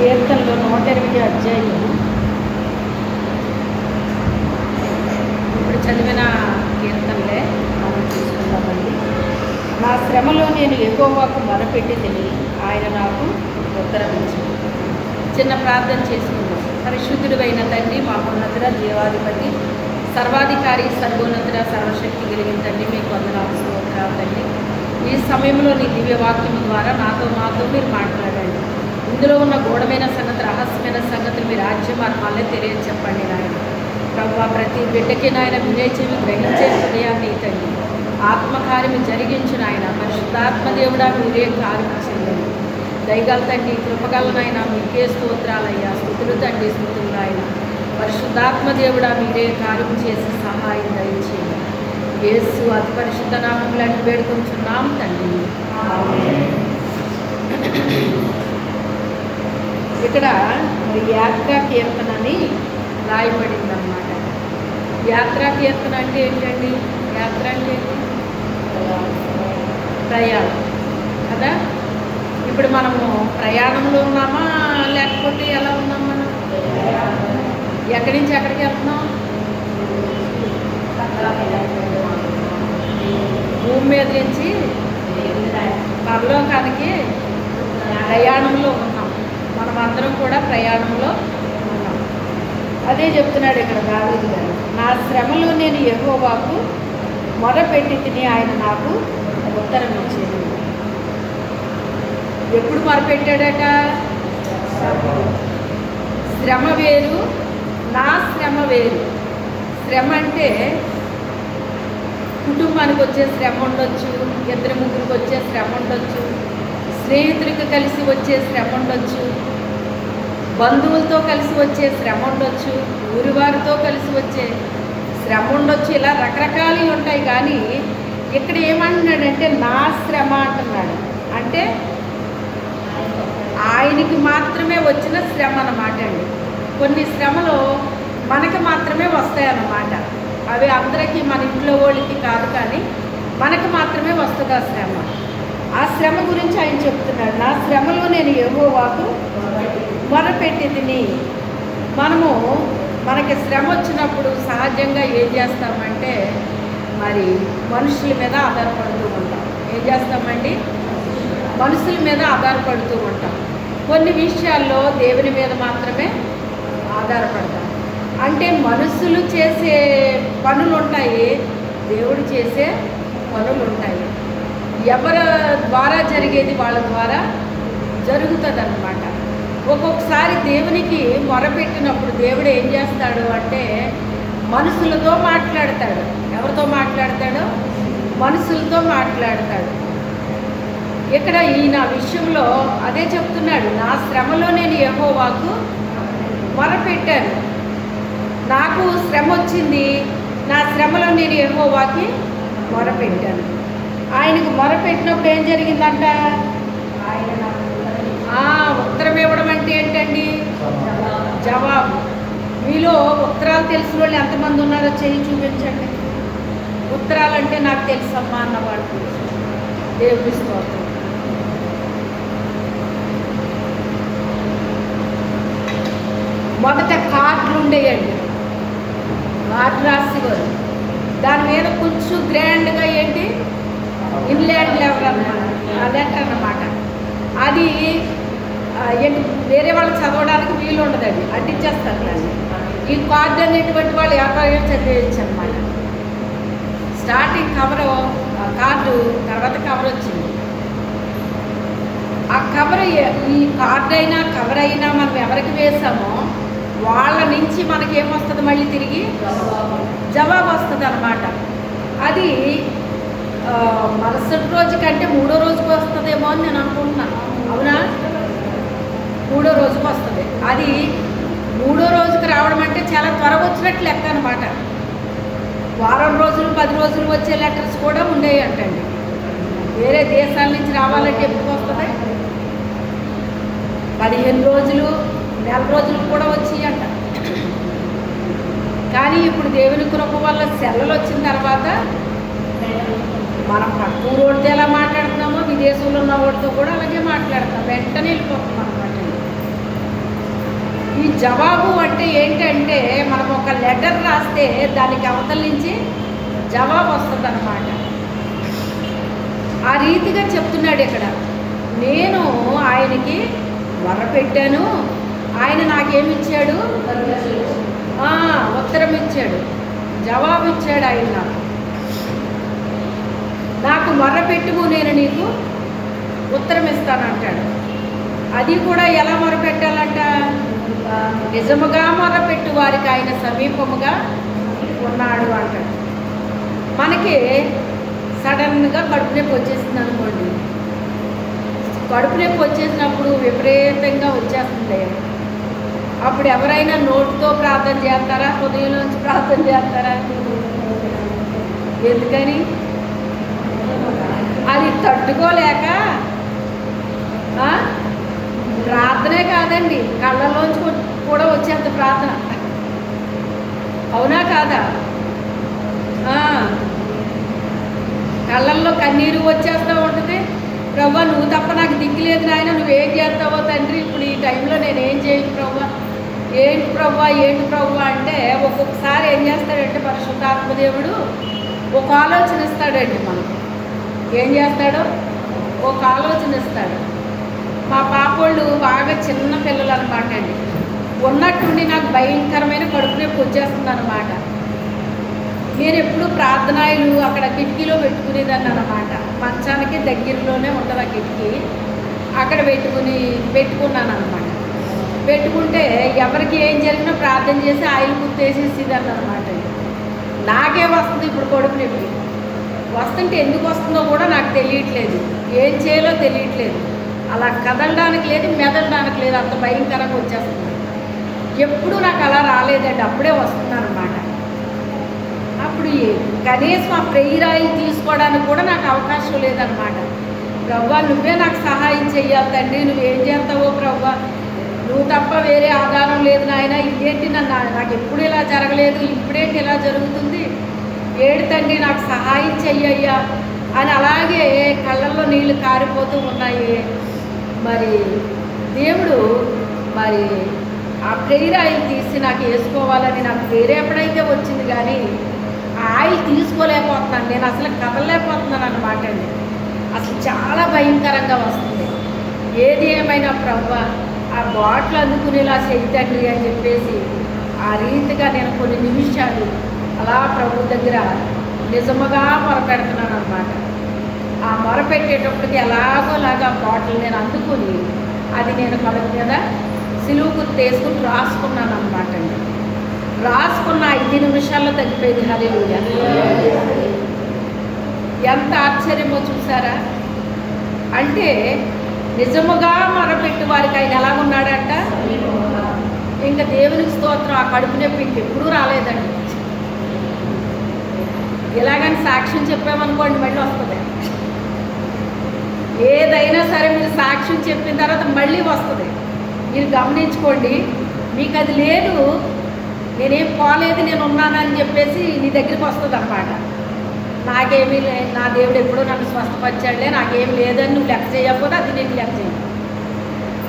కీర్తనలో 108 అధ్యాయం ఇప్పుడు చదివిన కీర్తనలే మనం చూసుకుందామండి. నా శ్రమలో నేను యెహోవాకు మొరపెట్టి తిని ఆయన నాకు ఉత్తరమిచ్చాడు. చిన్న ప్రార్థన చేసుకుందాం. పరిశుద్ధుడైన తండ్రి, మా ఉన్నతుడ, దేవాధిపతి, సర్వాధికారి, సర్వోన్నతుడ, సర్వశక్తి కలిగిన తండ్రి, మీకు వందనాలు, స్తోత్రాలు తండ్రి. ఈ సమయంలో నీ దివ్య వాక్యం ద్వారా మాతో మీరు మాట్లాడండి. ఇందులో ఉన్న గూఢమైన సంగతి, రహస్యమైన సంగతులు మీ రాజ్య మార్గాలే తెలియచెప్పండి నాయన. ప్రభువా, ప్రతి బిడ్డకి నాయన వివేచన గ్రహించే హృదయాన్ని తండ్రి ఆత్మకార్యము జరిగించిన ఆయన పరిశుద్ధాత్మ దేవుడా మీరే కార్యం చెందండి. దయగల తండ్రి, కృపగలనైన మీకే స్తోత్రాలయ్యా, స్తుతులు తండ్రి, స్తుతులు ఆయన పరిశుద్ధాత్మ దేవుడా మీరే కార్యం చేసి సహాయం దయచేయండి. యేసు అతి పరిశుద్ధ నామములో వేడుకొంచున్నాం తండ్రి. ఇక్కడ యాత్రా కీర్తన అని రాయబడింది అన్నమాట. యాత్రా కీర్తన అంటే ఏంటండి? యాత్ర అంటే ఏంటి? ప్రయాణం కదా. ఇప్పుడు మనము ప్రయాణంలో ఉన్నామా లేకపోతే ఎలా ఉన్నాం? మనం ఎక్కడి నుంచి ఎక్కడికి వెళ్తున్నాం? భూమి మీద నుంచి పరలోకానికి ప్రయాణంలో ఉన్నాం. మనం అందరం కూడా ప్రయాణంలో ఉన్నాం. అదే చెప్తున్నాడు ఇక్కడ దావీదు గారు. నా శ్రమలో నేను యెహోవాకు మొరపెట్టి తిని ఆయన నాకు ఉత్తరం ఇచ్చేది. ఎప్పుడు మొరపెట్టాడట? శ్రమ వేరు, నా శ్రమ వేరు. శ్రమ అంటే కుటుంబానికి వచ్చే శ్రమ ఉండొచ్చు, ఇద్దరు ముగ్గురికి వచ్చే శ్రమ ఉండొచ్చు, స్నేహితులకు కలిసి వచ్చే శ్రమ ఉండొచ్చు, బంధువులతో కలిసి వచ్చే శ్రమ ఉండొచ్చు, ఊరివారితో కలిసి వచ్చే శ్రమ ఉండొచ్చు. ఇలా రకరకాలు ఉంటాయి. కానీ ఇక్కడ ఏమంటున్నాడంటే నా శ్రమ అంటున్నాడు. అంటే ఆయనకి మాత్రమే వచ్చిన శ్రమ అన్నమాట అండి. కొన్ని శ్రమలు మనకి మాత్రమే వస్తాయన్నమాట. అవి అందరికీ, మన ఇంట్లో వాళ్ళకి కాదు, కానీ మనకు మాత్రమే వస్తుంది ఆ శ్రమ. ఆ శ్రమ గురించి ఆయన చెప్తున్నాడు. నా శ్రమలో నేను యెహోవాకు మొరపెట్టి తిని. మనకి శ్రమ వచ్చినప్పుడు సహజంగా ఏం చేస్తామంటే మరి మనుషుల మీద ఆధారపడుతూ ఉంటాం. ఏం చేస్తామండి? మనుషుల మీద ఆధారపడుతూ ఉంటాం. కొన్ని విషయాల్లో దేవుని మీద మాత్రమే ఆధారపడతాం. అంటే మనుషులు చేసే పనులు ఉంటాయి, దేవుడు చేసే పనులు ఉంటాయి. ఎవరి ద్వారా జరిగేది వాళ్ళ ద్వారా జరుగుతుంది అన్నమాట. ఒక్కొక్కసారి దేవునికి మొరపెట్టినప్పుడు దేవుడు ఏం చేస్తాడు అంటే మనుషులతో మాట్లాడతాడు. ఎవరితో మాట్లాడతాడు? మనుషులతో మాట్లాడతాడు. ఇక్కడ ఈయన విషయంలో అదే చెప్తున్నాడు. నా శ్రమలో నేను యెహోవాకు మొరపెట్టాను. నాకు శ్రమ వచ్చింది, నా శ్రమలో నేను యెహోవాకి మొరపెట్టాను. ఆయనకు మొరపెట్టినప్పుడు ఏం జరిగిందంట? ఉత్తరం ఇవ్వడం అంటే ఏంటండి? జవాబు. మీలో ఉత్తరాలు తెలిసిన వాళ్ళు ఎంతమంది ఉన్నారో చేయి చూపించండి. ఉత్తరాలంటే నాకు తెలుసమ్మా అన్నవాడు దేవుడి స్తోత్రం. మొదట కార్డులు ఉండేయండి, కార్డు రాసేవారు. దాని మీద కొంచెం గ్రాండ్గా ఏంటి ఇన్లాండ్ లెవెల్ అన్నమాట, లెటర్ అన్నమాట. అది ఏంటి వేరే వాళ్ళు చదవడానికి వీలు ఉండదు, అది అంటించేస్తారు. దాన్ని ఈ కార్డు అనేటువంటి వాళ్ళు వ్యాపారం చదివేయచ్చు అన్నమాట. స్టార్టింగ్ కవర్ కార్డు, తర్వాత కవర్ వచ్చింది. ఆ కవర్, ఈ కార్డు అయినా కవర్ అయినా మనం ఎవరికి వేసామో వాళ్ళ నుంచి మనకేమొస్తుంది? మళ్ళీ తిరిగి జవాబు వస్తుంది అన్నమాట. అది మరుసటి రోజు కంటే 3వ రోజుకు వస్తుందేమో అని నేను అనుకుంటున్నాను. అవునా? 3వ రోజుకు వస్తుంది. అది 3వ రోజుకి రావడం అంటే చాలా త్వరగా వచ్చినట్లు లెక్క అనమాట. వారం రోజులు 10 రోజులు వచ్చే లెటర్స్ కూడా ఉండేవి అంటండి. వేరే దేశాల నుంచి రావాలంటే ఎప్పుడు వస్తుంది? 15 రోజులు, నెల రోజులు కూడా వచ్చి అంట. కానీ ఇప్పుడు దేవుని కృప వల్ల సెలవులు వచ్చిన తర్వాత మనం పక్క ఊరోడితో ఎలా మాట్లాడుతున్నామో విదేశంలో ఉన్న వాడితో కూడా అలాగే మాట్లాడతాం. వెంటనే వెళ్ళిపోతాం అనమాట. జవాబు అంటే ఏంటంటే మనం ఒక లెటర్ రాస్తే దానికి అవతల నుంచి జవాబు వస్తుంది అన్నమాట. ఆ రీతిగా చెప్తున్నాడు ఇక్కడ. నేను ఆయనకి మొరపెట్టాను, ఆయన నాకేమిచ్చాడు? ఉత్తరం ఇచ్చాడు, జవాబు ఇచ్చాడు. ఆయన నాకు మొరపెట్టుము, నేను నీకు ఉత్తరం ఇస్తానంటాడు. అది కూడా ఎలా మొరపెట్టాలంట? నిజముగా మొరపెట్టు వారికి ఆయన సమీపముగా ఉన్నాడు అంటాడు. మనకి సడన్గా కడుపు నొప్పి వచ్చేసింది అనుకోండి. కడుపు నొప్పి వచ్చేసినప్పుడు విపరీతంగా వచ్చేస్తుంది. అప్పుడు ఎవరైనా నోటితో ప్రార్థన చేస్తారా, హృదయంలోంచి ప్రార్థన చేస్తారా? ఎందుకని? అది తట్టుకోలేక ప్రార్థనే కాదండి, కళ్ళలోంచి కూడా వచ్చేంత ప్రార్థన. అవునా కాదా? కళ్ళల్లో కన్నీరు వచ్చేస్తూ ఉంటుంది. ప్రభా, నువ్వు తప్ప నాకు దిక్కులేదు నాయన, నువ్వేం చేస్తావో తండ్రి, ఇప్పుడు ఈ టైంలో నేనేం చేయను ప్రభా, ఏంటి ప్రభా అంటే ఒక్కొక్కసారి ఏం చేస్తాడంటే పరిశుద్ధాత్మదేవుడు ఒక ఆలోచన ఇస్తాడండి మనకు. ఏం చేస్తాడో ఒక ఆలోచన ఇస్తాడు. మా పాపోళ్ళు బాగా చిన్న పిల్లలు అనమాట అండి. ఉన్నట్టుండి నాకు భయంకరమైన కడుపు నొప్పి వచ్చేస్తుంది అనమాట. నేను ఎప్పుడు ప్రార్థనాయులు అక్కడ కిటికీలో పెట్టుకునేదాన్ని అనమాట. మంచానికి దగ్గరలోనే ఉంటుంది ఆ కిటికీ. అక్కడ పెట్టుకున్నాను అనమాట. పెట్టుకుంటే ఎవరికి ఏం జరిగినా ప్రార్థన చేసి ఆయిల్ గుర్తేసేసేదాన్ని అనమాట. నాకే వస్తుంది ఇప్పుడు కడుపు నొప్పి. వస్తుంటే ఎందుకు వస్తుందో కూడా నాకు తెలియట్లేదు, ఏం చేయాలో తెలియట్లేదు. అలా కదలడానికి లేదు, మెదలడానికి లేదు, అంత భయంకరంగా వచ్చేస్తుంది. ఎప్పుడు నాకు అలా రాలేదండి, అప్పుడే వస్తుంది అనమాట. అప్పుడు కనీసం ఆ ప్రేయర్ ఆయిల్ తీసుకోవడానికి కూడా నాకు అవకాశం లేదనమాట. ప్రవ్వా, నువ్వే నాకు సహాయం చెయ్యాలి తండ్రి, నువ్వేం చేస్తావో ప్రవ్వా, నువ్వు తప్ప వేరే ఆధారం లేదు నాయన. ఇదేంటి నాకు ఎప్పుడు ఇలా జరగలేదు, ఇప్పుడేంటి ఇలా జరుగుతుంది, ఏడు తండ్రి నాకు సహాయం చెయ్యయ్యా అని అలాగే కళ్ళల్లో నీళ్లు కారిపోతూ ఉన్నాయి. మరి దేవుడు మరి ఆ ప్రేయర్ ఆయిల్ తీసి నాకు వేసుకోవాలని నాకు వేరే ఎప్పుడైతే వచ్చింది, కానీ ఆ ఆయిల్ తీసుకోలేకపోతున్నాను, నేను అసలు కదలలేకపోతున్నాను అనమాట అండి. అసలు చాలా భయంకరంగా వస్తుంది. ఏది ఏమైనా ప్రభువా ఆ బాటిల్ అందుకునేలా చెయ్యండి అని చెప్పేసి ఆ రీతిగా నేను కొన్ని నిమిషాలు అలా ప్రభు దగ్గర నిజముగా మొరపెడుతున్నాను అనమాట. ఆ మొరపెట్టేటప్పటికి ఎలాగోలాగా బాటిల్ నేను అందుకుని అది నేను కడుపు మీద సిలువు గుర్తు వేసుకుని రాసుకున్నాను అనమాట అండి. రాసుకున్న 5 నిమిషాల్లో తగ్గిపోయింది. హల్లెలూయా! ఎంత ఆశ్చర్యమో చూసారా? అంటే నిజముగా మొరపెట్టు వారికి ఆయన ఎలాగున్నాడంట. ఇంకా దేవునికి స్తోత్రం. ఆ కడుపు నొప్పి ఇంకెప్పుడూ రాలేదండి. ఇలాగని సాక్ష్యం చెప్పామనుకోండి మళ్ళీ వస్తుంది. ఏదైనా సరే మీరు సాక్ష్యం చెప్పిన తర్వాత మళ్ళీ వస్తుంది. మీరు గమనించుకోండి. మీకు అది లేదు, నేనేం పోలేదు, నేను ఉన్నానని చెప్పేసి నీ దగ్గరికి వస్తుంది అన్నమాట. నాకేమీ లేదు, నా దేవుడు ఎప్పుడో నన్ను స్వస్థపరిచాడులే, నాకేం లేదని నువ్వు లెక్క చేయకపోతే అది నేను లెక్క చేయను.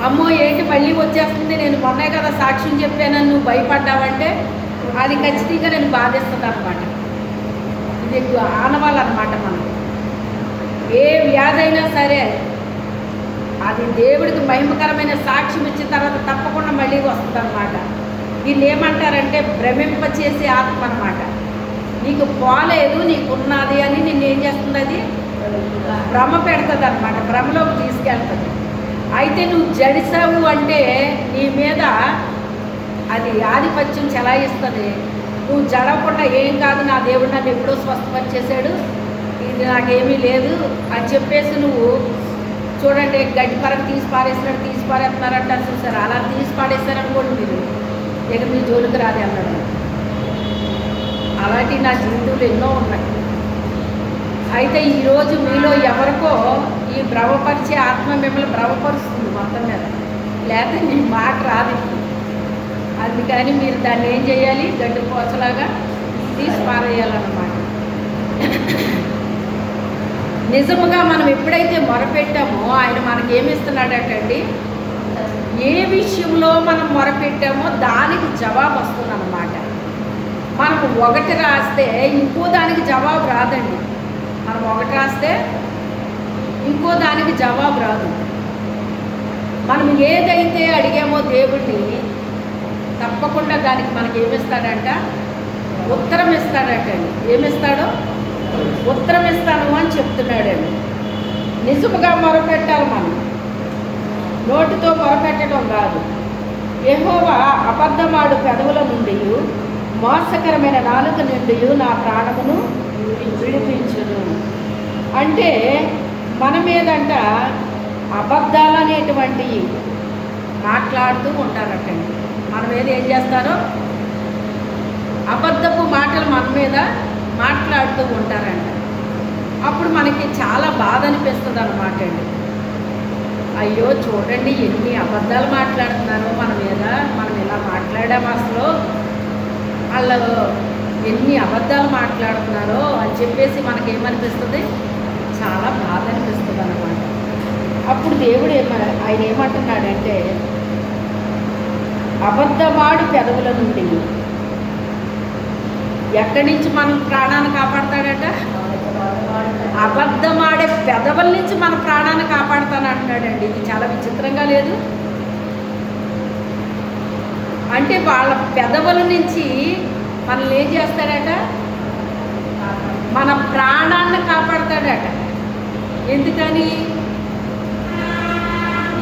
అమ్మో ఏంటి మళ్ళీ వచ్చేస్తుంది, నేను మొన్నే కదా సాక్ష్యం చెప్పానని నువ్వు భయపడ్డావంటే అది ఖచ్చితంగా నేను బాధిస్తుంది అనమాట. ఇది ఎక్కువ ఆనవాళ్ళనమాట. మనం ఏ వ్యాధి అయినా సరే అది దేవుడికి మహిమకరమైన సాక్ష్యం ఇచ్చిన తర్వాత తప్పకుండా మళ్ళీ వస్తుంది అనమాట. దీన్ని ఏమంటారంటే భ్రమింపచేసే ఆత్మ అనమాట. నీకు పోలేదు, నీకున్నది అని నిన్ను ఏం చేస్తుంది, అది భ్రమ పెడుతుంది అనమాట, భ్రమలోకి తీసుకెళ్తుంది. అయితే నువ్వు జడిసావు అంటే నీ మీద అది ఆధిపత్యం చెలాయిస్తుంది. నువ్వు జడకుండా ఏం కాదు, నా దేవుడు నన్ను ఎప్పుడో స్వస్థపరిచేశాడు, ఇది నాకేమీ లేదు అని చెప్పేసి నువ్వు చూడండి గడ్డి పరకు తీసి పారేస్తున్నారంటారు చూసారు. అలా తీసి పాడేస్తారనుకోండి మీరు, ఇక మీ జోలికి రాదే అన్నాడు. అలాంటి నా జీవితంలో ఎన్నో ఉన్నాయి. అయితే ఈరోజు మీలో ఎవరికో ఈ భ్రమపరిచే ఆత్మ మిమ్మల్ని భ్రమపరుస్తుంది మొత్తం మీద, లేకపోతే నీ మాట రాదు. అందుకని మీరు దాన్ని ఏం చేయాలి, గడ్డి పోచలాగా తీసి పారేయాలన్నమాట. నిజముగా మనం ఎప్పుడైతే మొరపెట్టామో ఆయన మనకేమిస్తున్నాడటండి, ఏ విషయంలో మనం మొరపెట్టామో దానికి జవాబు వస్తుందన్నమాట. మనకు ఒకటి రాస్తే ఇంకో దానికి జవాబు రాదండి. మనం ఒకటి రాస్తే ఇంకో దానికి జవాబు రాదు. మనం ఏదైతే అడిగామో దేవుడిని తప్పకుండా దానికి మనకి ఏమిస్తాడంట? ఉత్తరం ఇస్తాడటండి. ఏమిస్తాడో? ఉత్తరం ఇస్తాను అని చెప్తున్నాడండి. నిజముగా మొరపెట్టాలి. మనం నోటితో మొరపెట్టడం కాదు. యెహోవా అబద్ధమాడు పెదవుల నుండి మోసకరమైన నాలుక నుండి నా ప్రాణమును విడిపించును. అంటే మన మీదంట అబద్ధాలు అనేటువంటివి మాట్లాడుతూ ఉంటారటండి. మన మీద ఏం చేస్తారో అబద్ధపు మాటలు మన మీద మాట్లాడుతూ ఉంటారంట. అప్పుడు మనకి చాలా బాధ అనిపిస్తుంది అన్నమాట అండి. అయ్యో చూడండి ఎన్ని అబద్ధాలు మాట్లాడుతున్నారో మన మీద, మనం ఇలా మాట్లాడాము, అసలు వాళ్ళు ఎన్ని అబద్ధాలు మాట్లాడుతున్నారో అని చెప్పేసి మనకేమనిపిస్తుంది? చాలా బాధ అనిపిస్తుంది అన్నమాట. అప్పుడు దేవుడు ఆయన ఏమంటున్నాడంటే, అబద్ధమాడు పెదవుల నుండి ఎక్కడి నుంచి మనం ప్రాణాన్ని కాపాడతాడట? అబద్ధమాడే పెదవుల నుంచి మన ప్రాణాన్ని కాపాడుతానంటున్నాడండి. ఇది చాలా విచిత్రంగా లేదు? అంటే వాళ్ళ పెదవుల నుంచి మనల్ని ఏం చేస్తాడట? మన ప్రాణాన్ని కాపాడతాడట. ఎందుకని?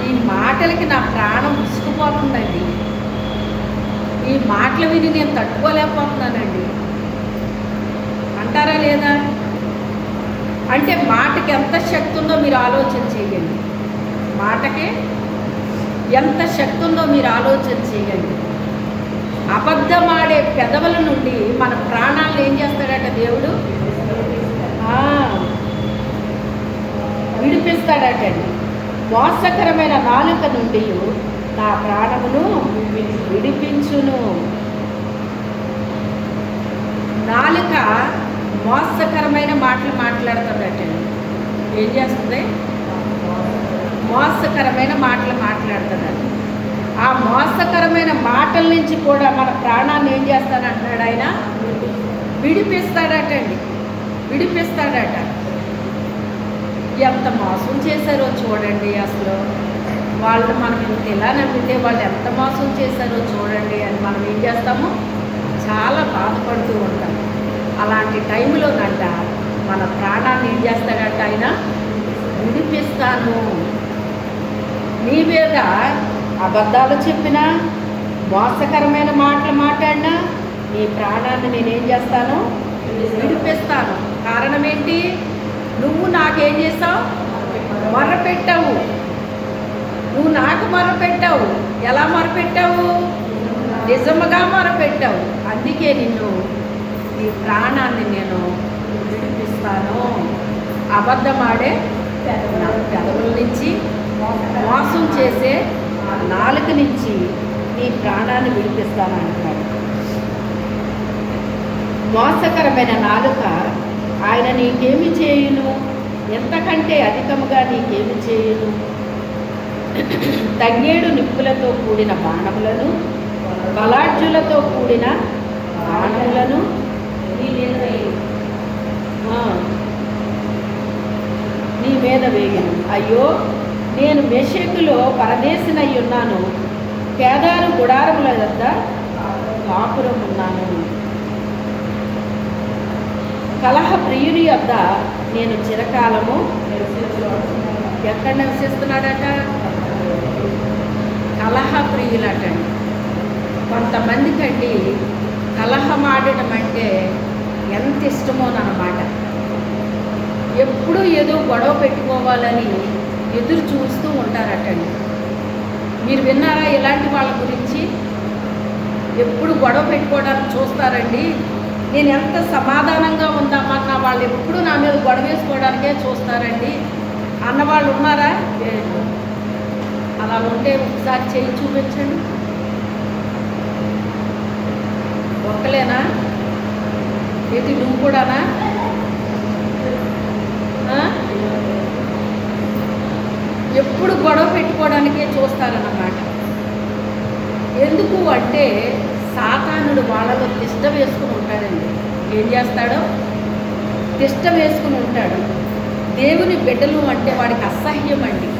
ఈ మాటలకి నా ప్రాణం విసుకుపోతుందండి. ఈ మాటలు విని నేను తట్టుకోలేకపోతున్నానండి అంటారా లేదా? అంటే మాటకి ఎంత శక్తి ఉందో మీరు ఆలోచన చేయండి. మాటకి ఎంత శక్తి ఉందో మీరు ఆలోచన చేయండి. అబద్ధమాడే పెదవుల నుండి మన ప్రాణాలను ఏం చేస్తాడట దేవుడు? విడిపిస్తాడటండి. మోసకరమైన నాలుక నుండి నా ప్రాణమును విడిపించును. నాలుక మోసకరమైన మాటలు మాట్లాడుతుందటండి. ఏం చేస్తుంది? మోసకరమైన మాటలు మాట్లాడుతుందండి. ఆ మోసకరమైన మాటల నుంచి కూడా మన ప్రాణాన్ని ఏం చేస్తానంటున్నాడు ఆయన? విడిపిస్తాడటండి. విడిపిస్తాడట. ఎంత మోసం చేశారో చూడండి. అసలు వాళ్ళు మనం ఇంత ఇలా నమ్మితే వాళ్ళు ఎంత మోసం చేశారో చూడండి అని మనం ఏం చేస్తాము? చాలా బాధపడుతూ ఉంటాం. అలాంటి టైంలోనంట మన ప్రాణాన్ని ఏం చేస్తాడంట ఆయన? విడిపిస్తాను. నీ మీద అబద్ధాలు చెప్పినా, మోసకరమైన మాటలు మాట్లాడినా నీ ప్రాణాన్ని నేనేం చేస్తాను? విడిపిస్తాను. కారణం ఏంటి? నువ్వు నాకేం చేసావు? మొర్రపెట్టావు. నువ్వు నాకు మొర్రపెట్టావు. ఎలా మొర్రపెట్టావు? నిజముగా మొర్రపెట్టావు. అందుకే నీ ప్రాణాన్ని నేను విడిపిస్తాను. అబద్ధమాడే పెదవుల నుంచి, మోసం చేసే నాలుక నుంచి నీ ప్రాణాన్ని విడిపిస్తాను అంటున్నాడు. మోసకరమైన నాలుక ఆయన నీకేమి చేయును? ఎంతకంటే అధికముగా నీకేమి చేయును? తంగేడు నిప్పులతో కూడిన బాణములను, బలాఢ్యులతో కూడిన బాణములను నీ మీద వేయును. అయ్యో, నేను మెషెకులో పరదేశినై ఉన్నాను. కేదారు గుడారముల వద్ద కాపురం ఉన్నాను. కలహ ప్రియుని వద్ద నేను చిరకాలము ఎక్కడ నివసిస్తున్నాడట? కలహ ప్రియులటండి. కొంతమందికండి కలహం ఆడటం అంటే ఎంత ఇష్టమోనమాట. ఎప్పుడూ ఏదో గొడవ పెట్టుకోవాలని ఎదురు చూస్తూ ఉంటారటండి. మీరు విన్నారా ఇలాంటి వాళ్ళ గురించి? ఎప్పుడు గొడవ పెట్టుకోవడానికి చూస్తారండి. నేను ఎంత సమాధానంగా ఉందామన్నా వాళ్ళు ఎప్పుడు నా మీద గొడవ వేసుకోవడానికే చూస్తారండి అన్నవాళ్ళు ఉన్నారా? అలా ఉంటే ఒకసారి చేయి చూపించండి. ఒక్కలేనా? ఏంటి నువ్వు కూడానా? ఎప్పుడు గొడవ పెట్టుకోవడానికే చూస్తా వస్తారన్నమాట. ఎందుకు అంటే సాతానుడు వాళ్ళలో తిష్ట వేసుకుని ఉంటాడండి. ఏం చేస్తాడో తిష్ట వేసుకుని ఉంటాడు. దేవుని బిడ్డలు అంటే వాడికి అసహ్యం అండి.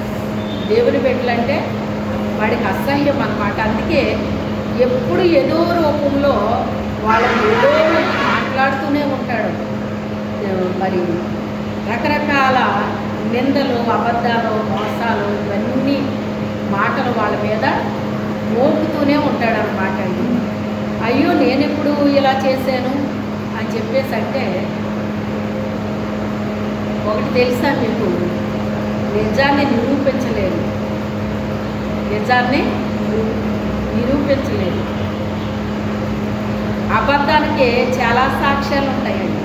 దేవుని బిడ్డలు అంటే వాడికి అసహ్యం అన్నమాట. అందుకే ఎప్పుడు ఏదో రూపంలో వాళ్ళని ఏదో మాట్లాడుతూనే ఉంటాడు. మరి రకరకాల నిందలు, అబద్ధాలు, మోసాలు, ఇవన్నీ మాటలు వాళ్ళ మీద మోపుతూనే ఉంటాడనమాట అండి. అయ్యో నేనెప్పుడు ఇలా చేశాను అని చెప్పేసి అంటే ఒకటి తెలుసా మీకు, నిజాన్ని నిరూపించలేదు. నిజాన్ని నిరూపించలేదు. అబద్ధానికే చాలా సాక్ష్యాలు ఉంటాయండి.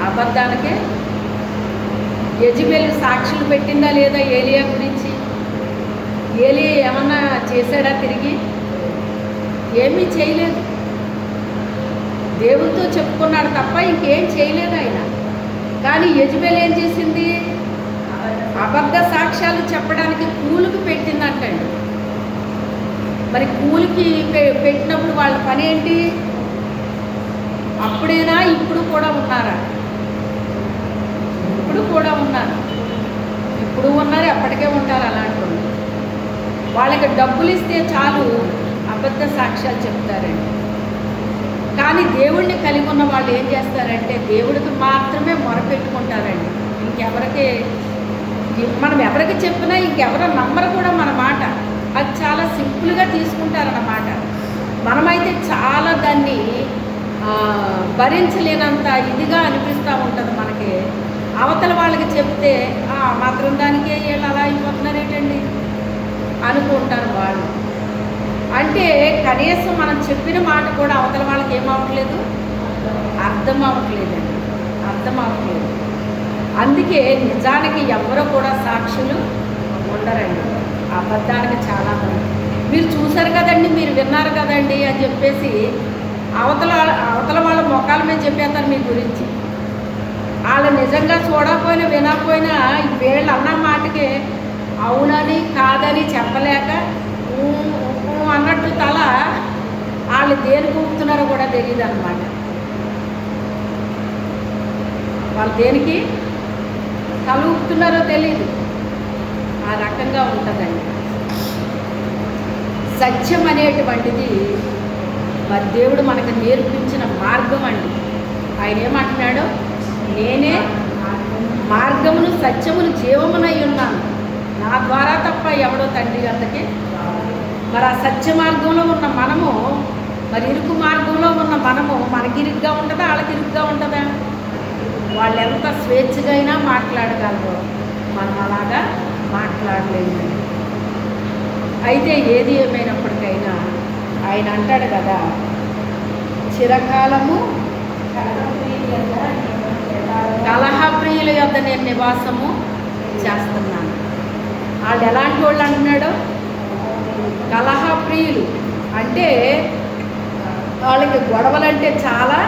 అబద్ధానికే యెజబెల్ సాక్షులు పెట్టిందా లేదా ఏలియా గురించి? ఏలియా ఏమన్నా చేశాడా తిరిగి? ఏమీ చేయలేదు. దేవునితో చెప్పుకున్నాడు తప్ప ఇంకేం చేయలేదు ఆయన. కానీ యెజబెల్ ఏం చేసింది? అబద్ధ సాక్ష్యాలు చెప్పడానికి కూలికి పెట్టిందంటండి. మరి కూలికి పెట్టినప్పుడు వాళ్ళ పని ఏంటి? అప్పుడేనా ఇప్పుడు కూడా ఉన్నారా? ఇప్పుడు కూడా ఉన్నారు. ఇప్పుడు ఉన్నారు, ఎప్పటికే ఉంటారు. అలాంటి వాళ్ళకి డబ్బులు ఇస్తే చాలు అబద్ధ సాక్ష్యాలు చెప్తారండి. కానీ దేవుడిని కలిగి ఉన్న వాళ్ళు ఏం చేస్తారంటే దేవుడికి మాత్రమే మొరపెట్టుకుంటారండి. ఇంకెవరికి మనం ఎవరికి చెప్పినా ఇంకెవరో నమ్మరు కూడా మన మాట. అది చాలా సింపుల్గా తీసుకుంటారన్నమాట. మనమైతే చాలా దాన్ని భరించలేనంత ఇదిగా అనిపిస్తూ ఉంటుంది మనకి. అవతల వాళ్ళకి చెప్తే మాత్రం దానికే వీళ్ళు అలా అయిపోతున్నారు ఏంటండి అనుకుంటారు వాళ్ళు. అంటే కనీసం మనం చెప్పిన మాట కూడా అవతల వాళ్ళకి ఏమవట్లేదు, అర్థం అవ్వట్లేదండి, అర్థం అవ్వట్లేదు. అందుకే నిజానికి ఎవరో కూడా సాక్షులు ఉండరండి. అబద్ధానికి చాలా మంది. మీరు చూశారు కదండి, మీరు విన్నారు కదండి అని చెప్పేసి అవతల వాళ్ళ మొక్కల మీద చెప్పేస్తారు మీ గురించి. వాళ్ళు నిజంగా చూడకపోయినా వినకపోయినా వీళ్ళు అన్న మాటకి అవునని కాదని చెప్పలేక అన్నట్టు తల వాళ్ళు దేనికి ఊపుతున్నారో కూడా తెలియదు అన్నమాట. వాళ్ళు దేనికి తల ఊపుతున్నారో తెలియదు. ఆ రకంగా ఉంటుందండి. సత్యం అనేటువంటిది మరి దేవుడు మనకు నేర్పించిన మార్గం అండి. ఆయన ఏమంటున్నాడు? నేనే మార్గమును సత్యమును జీవమునై ఉన్నాను, నా ద్వారా తప్ప ఎవడో తండ్రి అంతకి. మరి ఆ సత్య మార్గంలో ఉన్న మనము, మరి ఇరుకు మార్గంలో ఉన్న మనము మనకి ఇరుగ్గా ఉంటుందా, వాళ్ళకి ఇరుగ్గా ఉంటుందా? వాళ్ళు ఎంత స్వేచ్ఛగా అయినా మాట్లాడగలరు, మనం అలాగా మాట్లాడలేము. అయితే ఏది ఏమైనప్పటికైనా ఆయన అంటాడు కదా, చిరకాలము కలహప్రియుల యొద్ద నేను నివాసము చేస్తున్నాను. వాళ్ళు ఎలాంటి వాళ్ళు అంటున్నాడు? కలహప్రియులు అంటే వాళ్ళకి గొడవలంటే చాలా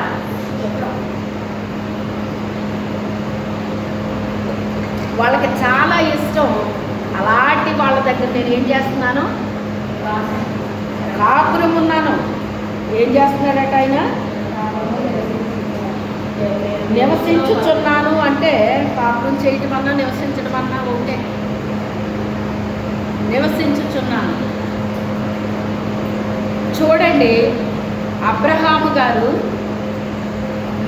వాళ్ళకి చాలా ఇష్టం. అలాంటి వాళ్ళ దగ్గర నేను ఏం చేస్తున్నాను? కాపురం ఉన్నాను. ఏం చేస్తున్నాడట ఆయన? నివసించుచున్నాను అంటే కాపురం చేయటం అన్నా నివసించడం అన్నా ఒకటే. నివసించుచున్నాను. చూడండి, అబ్రహాము గారు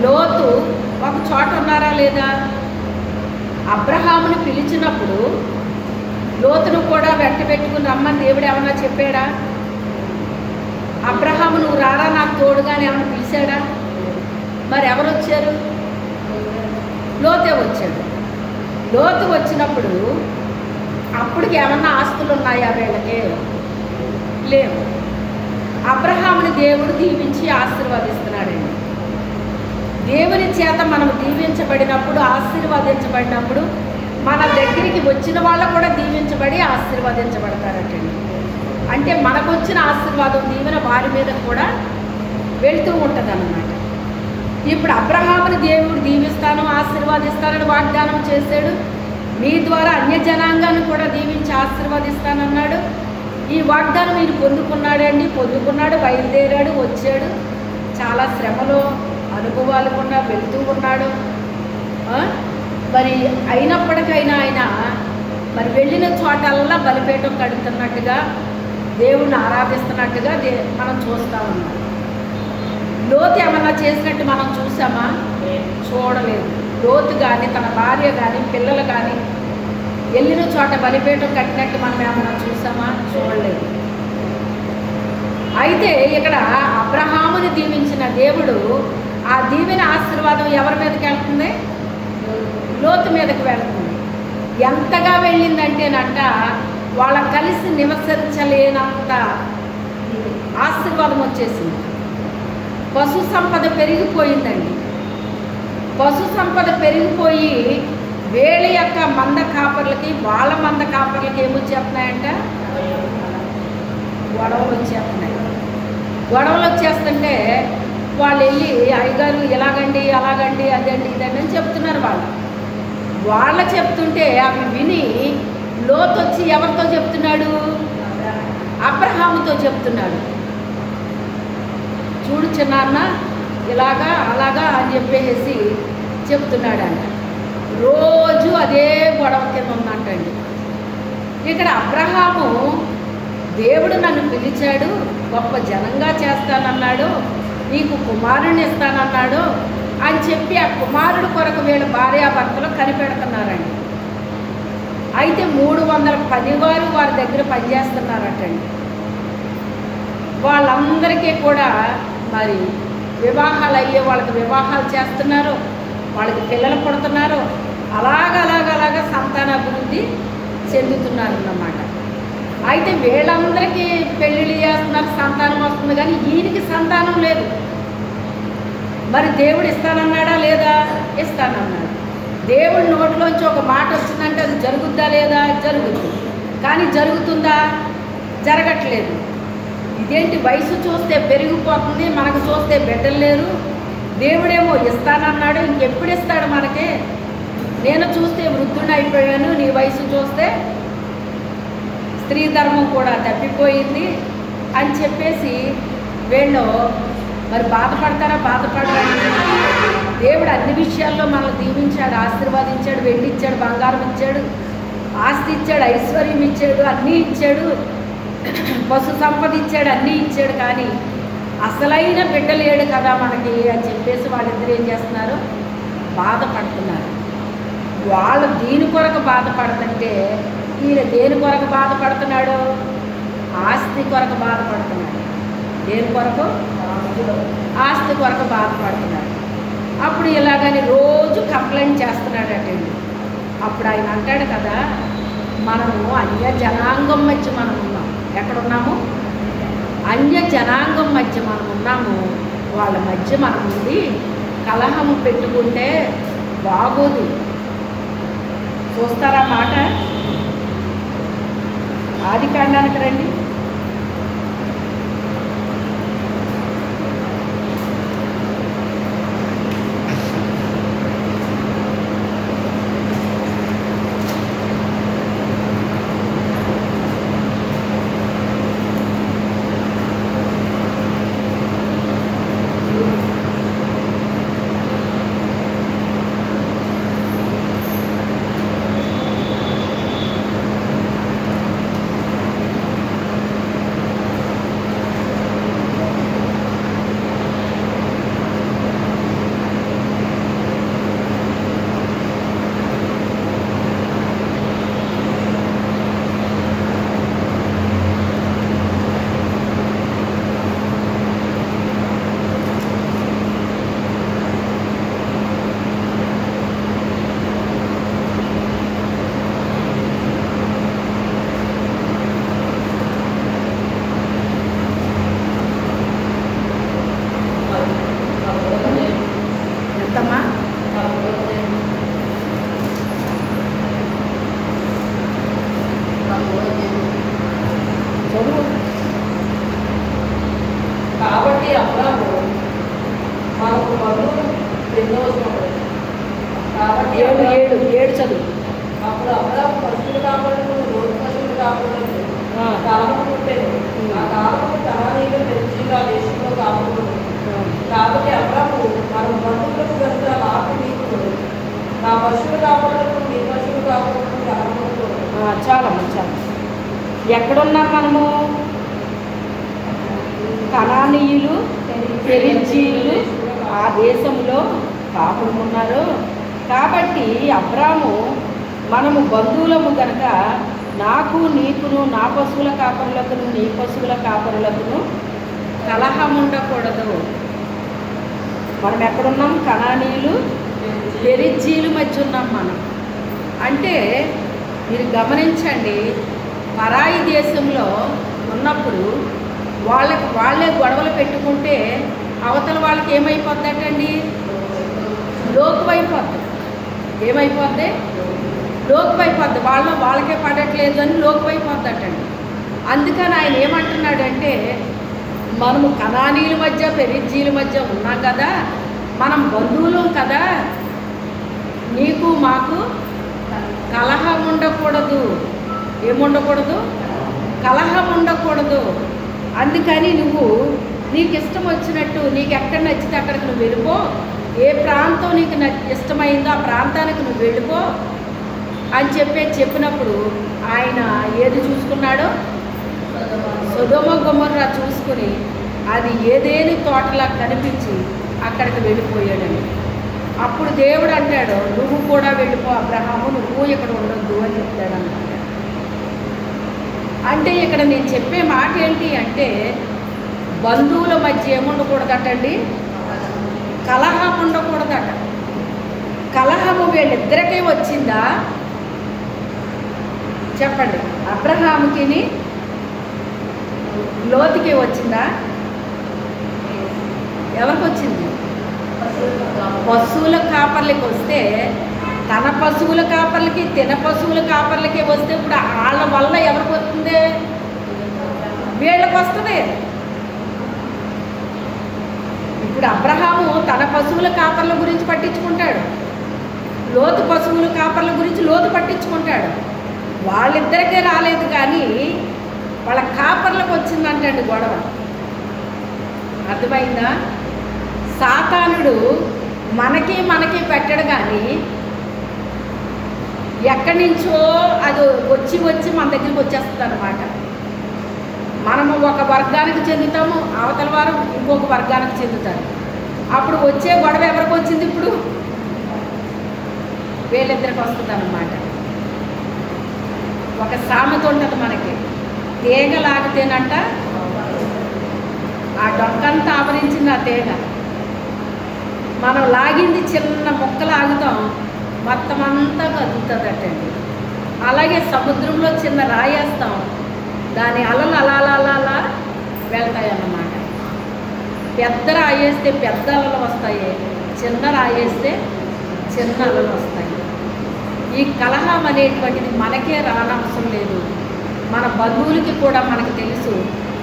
లోతు ఒక చోట ఉన్నారా లేదా? అబ్రహాముని పిలిచినప్పుడు లోతును కూడా వెంట పెట్టుకుని రమ్మని దేవుడు ఏమన్నా చెప్పాడా? అబ్రహాము నువ్వు రారా నాకు తోడుగానే ఏమన్నా పిలిచాడా? మరి ఎవరు వచ్చారు? లోతే వచ్చాడు. లోతు వచ్చినప్పుడు అప్పటికి ఏమన్నా ఆస్తులు ఉన్నాయా వీళ్ళకి? లేవు. అబ్రహాముని దేవుడు దీవించి ఆశీర్వదిస్తున్నాడండి. దేవుని చేత మనం దీవించబడినప్పుడు, ఆశీర్వదించబడినప్పుడు మన దగ్గరికి వచ్చిన వాళ్ళు కూడా దీవించబడి ఆశీర్వదించబడతారటండి. అంటే మనకు వచ్చిన ఆశీర్వాదం దీవెన వారి మీద కూడా వెళ్తూ ఉంటుంది అన్నమాట. ఇప్పుడు అబ్రహాముని దేవుడు దీవిస్తాను ఆశీర్వాదిస్తానని వాగ్దానం చేశాడు. నీ ద్వారా అన్య జనాంగాన్ని కూడా దీవించి ఆశీర్వదిస్తాను వాగ్దానం ఈయన పొందుకున్నాడండి, పొందుకున్నాడు, బయలుదేరాడు, వచ్చాడు. చాలా శ్రమలో అనుభవాలు కూడా వెళ్తూ ఉన్నాడు. మరి అయినప్పటికైనా ఆయన మరి వెళ్ళిన చోటల్లా బలిపీఠం కడుతున్నట్టుగా, దేవుణ్ణి ఆరాధిస్తున్నట్టుగా మనం చూస్తూ ఉన్నాం. లోతు ఏమన్నా చేసినట్టు మనం చూసామా? చూడలేదు. లోతు కానీ తన భార్య కానీ పిల్లలు కానీ వెళ్ళిన చోట బలిపీఠం కట్టినట్టు మనం ఏమన్నా చూసామా? చూడలేదు. అయితే ఇక్కడ అబ్రహాముని దీవించిన దేవుడు ఆ దీవెన ఆశీర్వాదం ఎవరి మీదకి వెళ్తుంది? లోతు మీదకి వెళ్తుంది. ఎంతగా వెళ్ళిందంటేనంట వాళ్ళ కలిసి నివసించలేనంత ఆశీర్వాదం వచ్చేసింది. పశు సంపద పెరిగిపోయిందండి. పశు సంపద పెరిగిపోయి వీళ్ళ యొక్క మంద కాపర్లకి వాళ్ళ మంద కాపర్లకి ఏమొచ్చేస్తున్నాయంట? గొడవలు వచ్చేస్తున్నాయి. గొడవలు వచ్చేస్తుంటే వాళ్ళు వెళ్ళి అయ్యగారు ఇలాగండి అలాగండి అదండి ఇదండి అని చెప్తున్నారు. వాళ్ళు చెప్తుంటే అవి విని లోతు వచ్చి ఎవరితో చెప్తున్నాడు? అబ్రహాముతో చెప్తున్నాడు. చూడు చిన్నాన్న ఇలాగా అలాగా అని చెప్పేసి చెప్తున్నాడంట. రోజు అదే గొడవ కింద ఉందంటండి. ఇక్కడ అబ్రహాము దేవుడు నన్ను పిలిచాడు, గొప్ప జనంగా చేస్తానన్నాడు, నీకు కుమారుని ఇస్తానన్నాడు అని చెప్పి ఆ కుమారుడు కొరకు వీళ్ళ భార్యాభర్తలు కనిపెడుతున్నారండి. అయితే 300 పనివారు వారి దగ్గర పనిచేస్తున్నారటండి. వాళ్ళందరికీ కూడా మరి వివాహాలు అయ్యే వాళ్ళకి వివాహాలు చేస్తున్నారు, వాళ్ళకి పిల్లలు పుడుతున్నారు, అలాగ సంతానాభివృద్ధి చెందుతున్నారు అన్నమాట. అయితే వీళ్ళందరికీ పెళ్ళిళ్ళు చేస్తున్నారు, సంతానం వస్తుంది, కానీ ఈయనకి సంతానం లేదు. మరి దేవుడు ఇస్తానన్నాడా లేదా? ఇస్తానన్నాడు. దేవుడి నోట్లోంచి ఒక మాట వచ్చిందంటే అది జరుగుద్దా లేదా? జరుగుతుంది. కానీ జరుగుతుందా? జరగట్లేదు. ఇదేంటి వయసు చూస్తే పెరిగిపోతుంది, మనకు చూస్తే బిడ్డలు లేరు, దేవుడేమో ఇస్తానన్నాడు, ఇంకెప్పుడు ఇస్తాడు మనకి? నేను చూస్తే వృద్ధుని అయిపోయాను, నీ వయసు చూస్తే స్త్రీ ధర్మం కూడా తప్పిపోయింది అని చెప్పేసి వీళ్ళు మరి బాధపడతారా? బాధపడరా? దేవుడు అన్ని విషయాల్లో మనల్ని దీవించాడు, ఆశీర్వాదించాడు, వెండి ఇచ్చాడు, బంగారం ఇచ్చాడు, ఆస్తి ఇచ్చాడు, ఐశ్వర్యం ఇచ్చాడు, అన్నీ ఇచ్చాడు, పశు సంపద ఇచ్చాడు, అన్నీ ఇచ్చాడు. కానీ అసలైన బిడ్డ లేడు కదా మనకి అని చెప్పేసి వాళ్ళిద్దరు ఏం చేస్తున్నారు? బాధపడుతున్నారు. వాళ్ళు దీని కొరకు బాధపడుతుంటే ఈయన దేని కొరకు బాధపడుతున్నాడు? ఆస్తి కొరకు బాధపడుతున్నాడు. దేని కొరకు? ఆస్తి కొరకు బాధపడుతున్నాడు. అప్పుడు ఇలాగని రోజు కంప్లైంట్ చేస్తున్నాడటండి. అప్పుడు ఆయన అంటాడు కదా, మనము అన్య జనాంగం మధ్య మనం ఉన్నాం. ఎక్కడున్నాము? అన్య జనాంగం మధ్య మనం ఉన్నాము. వాళ్ళ మధ్య మనం ఉంది కలహం పెట్టుకుంటే బాగోదు. చూస్తారా మాట? ఆదికాండానికి రండి. కాబట్టి అబ్రాము మనకు బంధువులు ఎన్నో వస్తున్నాడు. కాబట్టి 7 చదువు. అప్పుడు అబ్రాము పశువులు కాపాడుకుంటూ రోజు పశువులు కాపాడుకుంటూ కాలము పుట్టేది. ఆ కాలము కనానీయులు పెరిజీలు ఆ దేశంలో కాలము. కాబట్టి అబ్రాము మనం బంధువులకు కనుక నాకు నీకు నా పశువులు కాపాడకు నీ పశువులు కాపాడకు కాలము. చాలమ్మా చాలా. ఎక్కడున్నాం మనము? కనానీయులు పెరిజీలు ఆ దేశంలో కాపురం ఉన్నారు. కాబట్టి అబ్రాము మనము బంధువులము కనుక నాకు నీకును నా పశువుల కాపరులకును నీ పశువుల కాపరులకును కలహం ఉండకూడదు. మనం ఎక్కడున్నాం? కనానీయులు పెరిజీలు మధ్య ఉన్నాం మనం. అంటే మీరు గమనించండి, పరాయి దేశంలో ఉన్నప్పుడు వాళ్ళే గొడవలు పెట్టుకుంటే అవతల వాళ్ళకి ఏమైపోద్దటండి? లోకువైపోద్ది. ఏమైపోద్ది? లోకువైపోద్ది. వాళ్ళకే పడట్లేదు అని లోకువైపోద్దటండి. అందుకని ఆయన ఏమంటున్నాడంటే, మనము కనానీయుల మధ్య పెరిజీల మధ్య ఉన్నాం కదా, మనం బంధువులం కదా, నీకు మాకు కలహం ఉండకూడదు. ఏముండకూడదు? కలహం ఉండకూడదు. అందుకని నువ్వు నీకు ఇష్టం వచ్చినట్టు నీకు ఎక్కడ నచ్చితే అక్కడికి నువ్వు వెళ్ళిపో. ఏ ప్రాంతం నీకు ఇష్టమైందో ఆ ప్రాంతానికి నువ్వు వెళ్ళిపో అని చెప్పినప్పుడు ఆయన ఏది చూసుకున్నాడో? సొదొమ గొమొర్రా చూసుకుని అది ఏదేని తోటలా కనిపించి అక్కడికి వెళ్ళిపోయాడని. అప్పుడు దేవుడు అంటాడు, నువ్వు కూడా వెళ్ళిపో అబ్రహాము, నువ్వు ఇక్కడ ఉండొద్దు అని చెప్తాడు అన్నమాట. అంటే ఇక్కడ నేను చెప్పే మాట ఏంటి అంటే, బంధువుల మధ్య ఏముండకూడదటండి? కలహం ఉండకూడదట. కలహము వీళ్ళిద్దరికీ వచ్చిందా చెప్పండి? అబ్రహాముకి లోతుకి వచ్చిందా? ఎవరికి వచ్చింది? పశువుల కాపర్లకి వస్తే, తన పశువుల కాపర్లకి తిన పశువుల కాపర్లకి వస్తే ఇప్పుడు వాళ్ళ వల్ల ఎవరికి వస్తుంది? వీళ్ళకి వస్తుంది. ఇప్పుడు అబ్రహాము తన పశువుల కాపర్ల గురించి పట్టించుకుంటాడు, లోతు పశువుల కాపర్ల గురించి లోతు పట్టించుకుంటాడు. వాళ్ళిద్దరికే రాలేదు కానీ వాళ్ళ కాపర్లకు వచ్చిందంటండి గొడవ. అర్థమైందా? సాతానుడు మనకి పెట్టడు కానీ ఎక్కడి నుంచో అది వచ్చి మన దగ్గరికి వచ్చేస్తుంది అన్నమాట. మనము ఒక వర్గానికి చెందుతాము, అవతల వారు ఇంకొక వర్గానికి చెందుతారు. అప్పుడు వచ్చే గొడవ ఎవరికి వచ్చింది? ఇప్పుడు వీళ్ళిద్దరికి వస్తుంది అన్నమాట. ఒక సామెత ఉంటుంది మనకి, తీగ లాగితేనంట ఆ డొక్కంతా ఆవరించింది ఆ తీగ. మనం లాగింది చిన్న ముక్క లాగుతాం, మొత్తం అంతా కదులుతుందటండి. అలాగే సముద్రంలో చిన్న రాయేస్తాం, దాని అలలు అలా వెళ్తాయన్నమాట. పెద్ద రాయేస్తే పెద్ద అలలు వస్తాయి, చిన్న రాయేస్తే చిన్న అలలు వస్తాయి. ఈ కలహం అనేటువంటిది మనకే రానవసరం లేదు, మన బంధువులకి కూడా మనకు తెలుసు.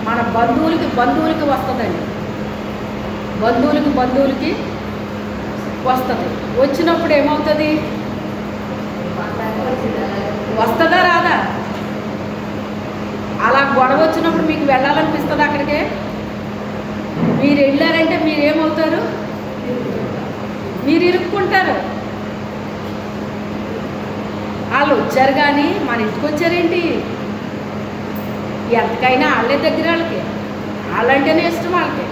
మన బంధువులకి వస్తుందండి, బంధువులకి వస్తుంది. వచ్చినప్పుడు ఏమవుతుంది? వస్తుందా రాదా? అలా గొడవ వచ్చినప్పుడు మీకు వెళ్ళాలనిపిస్తుంది అక్కడికే? మీరు వెళ్ళారంటే మీరేమవుతారు? మీరు ఇరుక్కుంటారు. వాళ్ళు వచ్చారు కానీ మన ఇంటికి వచ్చారేంటి? ఎంతకైనా వాళ్ళే దగ్గర, వాళ్ళంటేనే ఇష్టం వాళ్ళకి.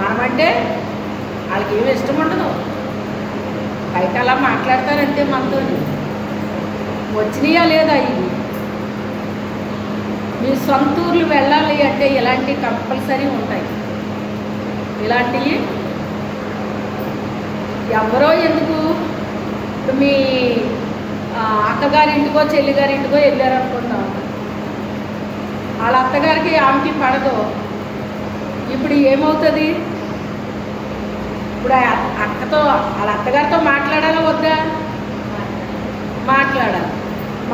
మనమంటే వాళ్ళకి ఏమి ఇష్టం ఉండదు, బయట అలా మాట్లాడతారంతే మనతో. వచ్చినాయా లేదా? ఇవి మీ సొంత ఊర్లు వెళ్ళాలి అంటే ఇలాంటివి కంపల్సరీ ఉంటాయి. ఇలాంటివి ఎవరో ఎందుకు, ఇప్పుడు మీ అక్కగారింటికో చెల్లిగారింటికో వెళ్ళారనుకుంటాం, వాళ్ళ అత్తగారికి ఆమెకి పడదు. ఇప్పుడు ఏమవుతుంది? ఇప్పుడు అక్కతో వాళ్ళ అత్తగారితో మాట్లాడాలా వద్దా? మాట్లాడాలి.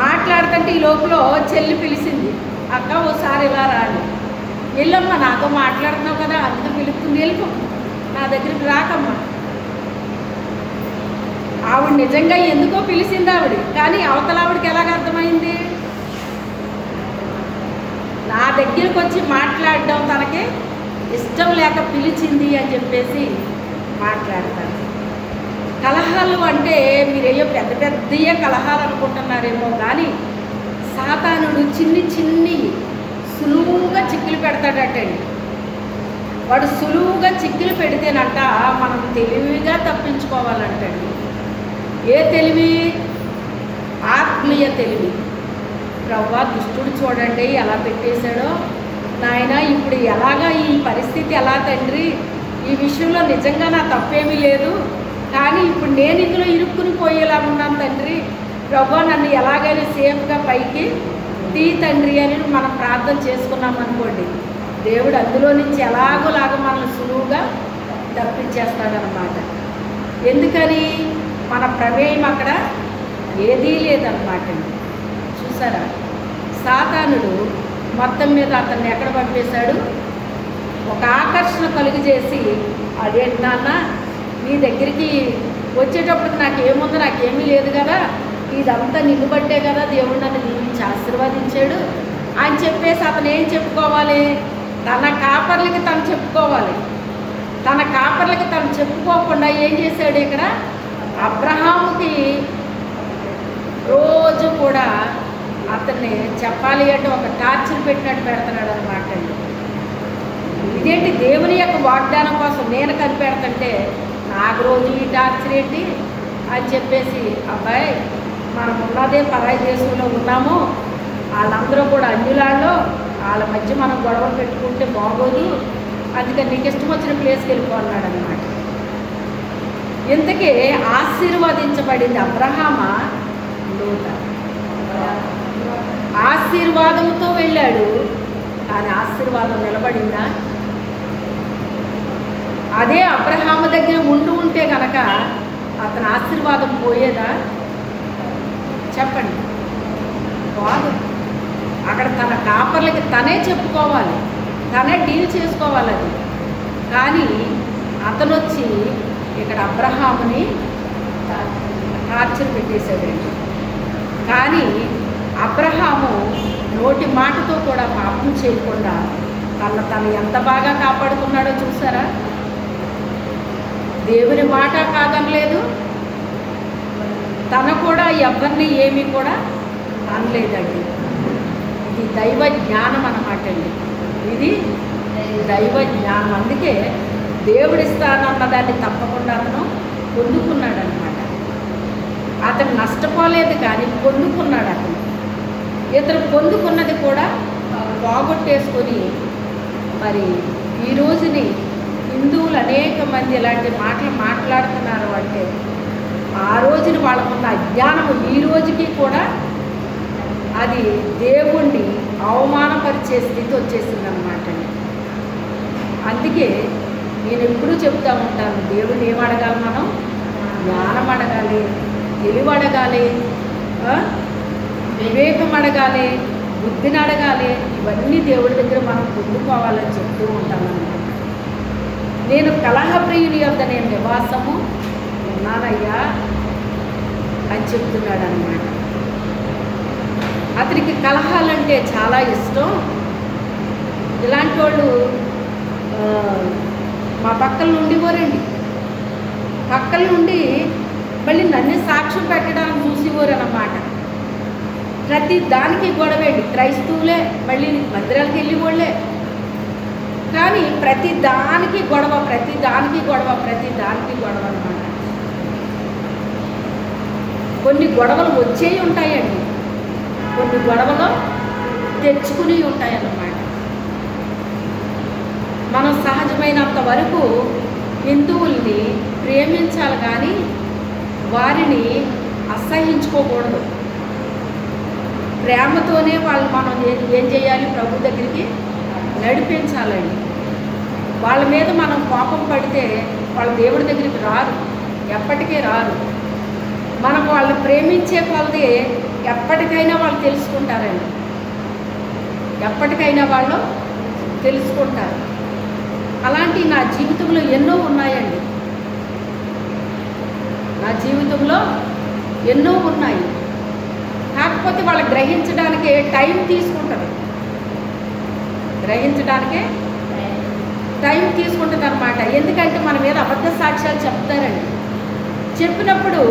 మాట్లాడుతుంటే ఈ లోపల చెల్లి పిలిచింది, అక్క ఓసారి ఇలా రాని. వెళ్ళమ్మా, నాతో మాట్లాడుతున్నావు కదా అందుకు పిలుస్తుంది, వెళ్ళిపో, నా దగ్గరికి రాకమ్మా. ఆవిడ నిజంగా ఎందుకో పిలిచింది ఆవిడ, కానీ అవతల ఆవిడకి ఎలాగ అర్థమైంది? దగ్గరికి వచ్చి మాట్లాడడం తనకి ఇష్టం లేక పిలిచింది అని చెప్పేసి మాట్లాడతారు. కలహాలు అంటే మీరేయో పెద్ద పెద్దయే కలహాలు అనుకుంటున్నారేమో, కానీ సాతానుడు చిన్ని సులువుగా చిక్కులు పెడతాడటండి. వాడు సులువుగా చిక్కులు పెడితేనంట మనం తెలివిగా తప్పించుకోవాలంటండి. ఏ తెలివి? ఆత్మీయ తెలివి. ప్రవ్వా, దుష్టుడు చూడండి ఎలా పెట్టేశాడో నాయన, ఇప్పుడు ఎలాగా ఈ పరిస్థితి ఎలా తండ్రి, ఈ విషయంలో నిజంగా నా తప్పేమీ లేదు, కానీ ఇప్పుడు నేను ఇందులో ఇరుక్కుని పోయేలా ఉన్నాను తండ్రి, ప్రవ్వా నన్ను ఎలాగైనా సేఫ్గా పైకి తీ తండ్రి అని మనం ప్రార్థన చేసుకున్నాం అనుకోండి, దేవుడు అందులో నుంచి ఎలాగోలాగా మనల్ని సులువుగా తప్పించేస్తాడనమాట. ఎందుకని? మన ప్రమేయం అక్కడ ఏదీ లేదన్నమాట. చూసారా, సాతానుడు మొత్తం మీద అతన్ని ఎక్కడ పంపేశాడు? ఒక ఆకర్షణ కలుగజేసి, అదేంటి నాన్న నీ దగ్గరికి వచ్చేటప్పటికి నాకేముంది, నాకేమీ లేదు కదా, ఇదంతా నిన్ను బట్టే కదా దేవుడు నన్ను దీవించి ఆశీర్వదించాడు అని చెప్పేసి అతను ఏం చెప్పుకోవాలి? తన కాపర్లకి తను చెప్పుకోవాలి. తన కాపర్లకి తను చెప్పుకోకుండా ఏం చేశాడు? ఇక్కడ అబ్రహాముకి రోజు కూడా అతన్ని చెప్పాలి అంటే ఒక టార్చర్ పెట్టినట్టు పెడుతున్నాడు అనమాట అండి. ఇదేంటి? దేవుని యొక్క వాగ్దానం కోసం నేను కనిపెడుతుంటే నాకు రోజు ఈ టార్చర్ ఏంటి అని చెప్పేసి, అబ్బాయి మనం ఉన్నదే పరాయి దేశంలో ఉన్నాము, వాళ్ళందరూ కూడా అన్యులాల్లో, వాళ్ళ మధ్య మనం గొడవలు పెట్టుకుంటే బాగోదు, అందుకని నీకు ఇష్టం వచ్చిన ప్లేస్కి వెళ్ళిపోన్నాడు అనమాట. ఇంతకీ ఆశీర్వదించబడింది అబ్రహామా లోత? ఆశీర్వాదంతో వెళ్ళాడు, కానీ ఆశీర్వాదం నిలబడిందా? అదే అబ్రహాము దగ్గర ఉంటే కనుక అతని ఆశీర్వాదం పోయేదా? చెప్పండి. కాదు. అక్కడ తన కాపర్లకి తనే చెప్పుకోవాలి, తనే డీల్ చేసుకోవాలి అది. కానీ అతను వచ్చి ఇక్కడ అబ్రహాముని టార్చర్ పెట్టేశాడండి. కానీ అబ్రహాము నోటి మాటతో కూడా పాపం చేయకుండా తను ఎంత బాగా కాపాడుకున్నాడో చూసారా? దేవుని మాట కాదనలేదు, తను కూడా ఎవరిని ఏమీ కూడా అనలేదండి. ఇది దైవ జ్ఞానం అన్నమాట అండి. ఇది దైవ జ్ఞానం. అందుకే దేవుడిస్తానన్న దాన్ని తప్పకుండా అతను పొందుకున్నాడు అనమాట. అతను నష్టపోలేదు, కానీ పొందుకున్నాడు. ఇతను పొందుకున్నది కూడా పోగొట్టేసుకొని, మరి ఈ రోజుని హిందువులు అనేక మంది ఇలాంటి మాటలు మాట్లాడుతున్నారు అంటే ఆ రోజున వాళ్ళకున్న అజ్ఞానము ఈ రోజుకి కూడా అది దేవుణ్ణి అవమానపరిచే స్థితి వచ్చేసిందనమాట. అందుకే నేను ఎప్పుడూ చెప్తూ ఉంటాను, దేవుడిని ఏం అడగాలి? మనం జ్ఞానం అడగాలి, తెలివి అడగాలి, వివేకం అడగాలి, బుద్ధిని అడగాలి. ఇవన్నీ దేవుడి దగ్గర మనం పొందుకోవాలని చెప్తూ ఉంటానన్నమాట. నేను కలహప్రియుని యొద్ద నేను నివాసము ఉన్నానయ్యా అని చెప్తున్నాడు అన్నమాట. అతనికి కలహాలంటే చాలా ఇష్టం. ఇలాంటి వాళ్ళు మా పక్కల నుండి పోరండి, పక్కల నుండి మళ్ళీ నన్ను సాక్ష్యం పెట్టడానికి చూసేవారు అన్నమాట. ప్రతి దానికి గొడవేండి. క్రైస్తవులే మళ్ళీ మందిరాలకు వెళ్ళి వాళ్ళే, కానీ ప్రతి దానికి గొడవ, ప్రతి దానికి గొడవ, ప్రతి దానికి గొడవ అన్నమాట. కొన్ని గొడవలు వచ్చేవి ఉంటాయండి, కొన్ని గొడవలు తెచ్చుకుని ఉంటాయన్నమాట. మనం సహజమైనంత వరకు హిందువుల్ని ప్రేమించాలి, కానీ వారిని అసహించుకోకూడదు. ప్రేమతోనే వాళ్ళు మనం ఏం చేయాలి? ప్రభు దగ్గరికి నడిపించాలండి. వాళ్ళ మీద మనం కోపం పడితే వాళ్ళ దేవుడి దగ్గరికి రారు, ఎప్పటికీ రారు. మనం వాళ్ళని ప్రేమించే కొలది ఎప్పటికైనా వాళ్ళు తెలుసుకుంటారండి, ఎప్పటికైనా వాళ్ళు తెలుసుకుంటారు. అలాంటి నా జీవితంలో ఎన్నో ఉన్నాయండి, నా జీవితంలో ఎన్నో ఉన్నాయి. కాకపోతే వాళ్ళు గ్రహించడానికి టైం తీసుకుంటుంది. గ్రహించడానికే టైం తీసుకుంటుంది అనమాట. ఎందుకంటే మన మీద అబద్ధ సాక్ష్యాలు చెప్తారండి. చెప్పినప్పుడు